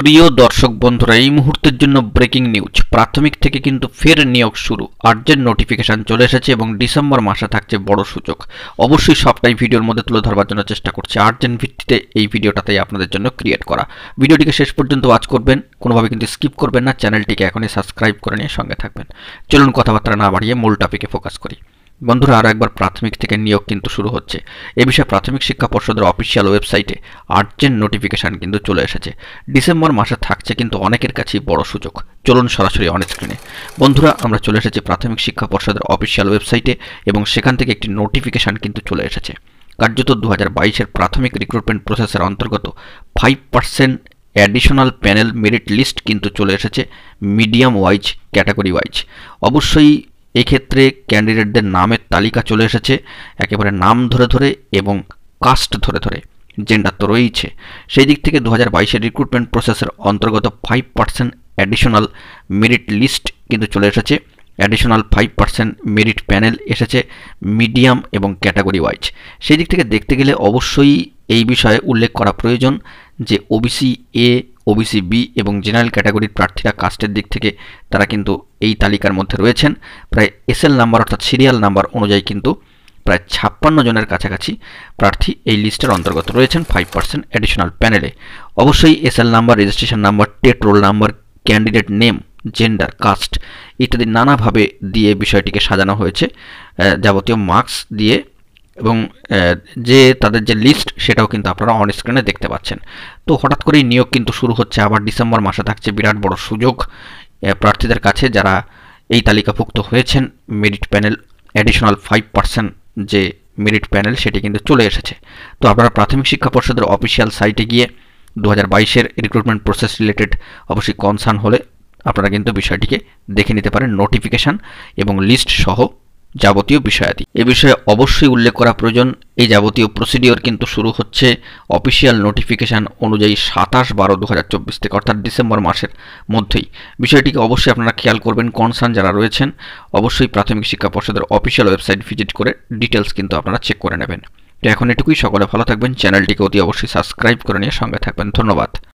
প্রিয় দর্শক বন্ধুরা, এই মুহূর্তের জন্য ব্রেকিং নিউজ। প্রাথমিক থেকে কিন্তু ফের নিয়োগ শুরু, আর্জেন্ট নোটিফিকেশন চলে এসেছে এবং ডিসেম্বর মাসে থাকছে বড় সুযোগ। অবশ্যই সবটাই ভিডিওর মধ্যে তুলে ধরবার জন্য চেষ্টা করছি। আর্জেন্ট ভিত্তিতে এই ভিডিওটাতেই আপনাদের জন্য ক্রিয়েট করা। ভিডিওটিকে শেষ পর্যন্ত ওয়াচ করবেন, কোনোভাবে কিন্তু স্কিপ করবেন না। চ্যানেলটিকে এখনই সাবস্ক্রাইব করে নিয়ে সঙ্গে থাকবেন। চলুন কথাবার্তা না বাড়িয়ে মূল টপিকে ফোকাস করি। বন্ধুরা, আরও একবার প্রাথমিক থেকে নিয়োগ কিন্তু শুরু হচ্ছে। এ বিষয়ে প্রাথমিক শিক্ষা পর্ষদের অফিসিয়াল ওয়েবসাইটে আর্জেন্ট নোটিফিকেশান কিন্তু চলে এসেছে। ডিসেম্বর মাসে থাকছে কিন্তু অনেকের কাছেই বড় সুযোগ। চলুন সরাসরি অন স্ক্রিনে। বন্ধুরা, আমরা চলে এসেছি প্রাথমিক শিক্ষা পর্ষদের অফিসিয়াল ওয়েবসাইটে এবং সেখান থেকে একটি নোটিফিকেশান কিন্তু চলে এসেছে। কার্যত 2022-এর প্রাথমিক রিক্রুটমেন্ট প্রসেসের অন্তর্গত 5% অ্যাডিশনাল প্যানেল মেরিট লিস্ট কিন্তু চলে এসেছে মিডিয়াম ওয়াইজ, ক্যাটাগরি ওয়াইজ। অবশ্যই এক্ষেত্রে ক্যান্ডিডেটদের নামের তালিকা চলে এসেছে একেবারে নাম ধরে ধরে এবং কাস্ট ধরে ধরে, জেন্ডার তো রয়েছে। সেই দিক থেকে 2022-এর রিক্রুটমেন্ট প্রসেসের অন্তর্গত 5% অ্যাডিশনাল মেরিট লিস্ট কিন্তু চলে এসেছে। অ্যাডিশনাল 5% মেরিট প্যানেল এসেছে মিডিয়াম এবং ক্যাটাগরি ওয়াইজ। সেই দিক থেকে দেখতে গেলে অবশ্যই এই বিষয়ে উল্লেখ করা প্রয়োজন যে ওবিসি এ, ওবিসি বি এবং জেনারেল ক্যাটাগরির প্রার্থীরা কাস্টের দিক থেকে তারা কিন্তু এই তালিকার মধ্যে রয়েছেন। প্রায় এসএল নাম্বার অর্থাৎ সিরিয়াল নাম্বার অনুযায়ী কিন্তু প্রায় 56 জনের কাছাকাছি প্রার্থী এই লিস্টের অন্তর্গত রয়েছেন 5% অ্যাডিশনাল প্যানেলে। অবশ্যই SL number, registration number, TET roll number, candidate name, gender, caste ইত্যাদি নানাভাবে দিয়ে বিষয়টিকে সাজানো হয়েছে, যাবতীয় মার্কস দিয়ে। এবং যে তাদের যে লিস্ট সেটাও কিন্তু আপনারা অন স্ক্রিনে দেখতে পাচ্ছেন। তো হঠাৎ করেই নিয়োগ কিন্তু শুরু হচ্ছে। আবার ডিসেম্বর মাসে থাকছে বিরাট বড় সুযোগ প্রার্থীদের কাছে যারা এই তালিকাভুক্ত হয়েছেন। মেরিট প্যানেল অ্যাডিশনাল 5% যে মেরিট প্যানেল সেটি কিন্তু চলে এসেছে। তো আপনারা প্রাথমিক শিক্ষা পর্ষদের অফিসিয়াল সাইটে গিয়ে 2022-এর রিক্রুটমেন্ট প্রসেস রিলেটেড অবশ্যই কনসার্ন হলে আপনারা কিন্তু বিষয়টিকে দেখে নিতে পারেন, নোটিফিকেশান এবং লিস্ট সহ যাবতীয় বিষয়াদি। এ বিষয়ে অবশ্যই উল্লেখ করা প্রয়োজন, এই যাবতীয় প্রসিডিওর কিন্তু শুরু হচ্ছে অফিসিয়াল নোটিফিকেশান অনুযায়ী 27/12/2024 থেকে, অর্থাৎ ডিসেম্বর মাসের মধ্যেই। বিষয়টিকে অবশ্যই আপনারা খেয়াল করবেন। কনসার্ন যারা রয়েছেন অবশ্যই প্রাথমিক শিক্ষা পর্ষদের অফিসিয়াল ওয়েবসাইট ভিজিট করে ডিটেলস কিন্তু আপনারা চেক করে নেবেন। তো এখন এটুকুই। সকলে ভালো থাকবেন। চ্যানেলটিকে অতি অবশ্যই সাবস্ক্রাইব করে নিয়ে সঙ্গে থাকবেন। ধন্যবাদ।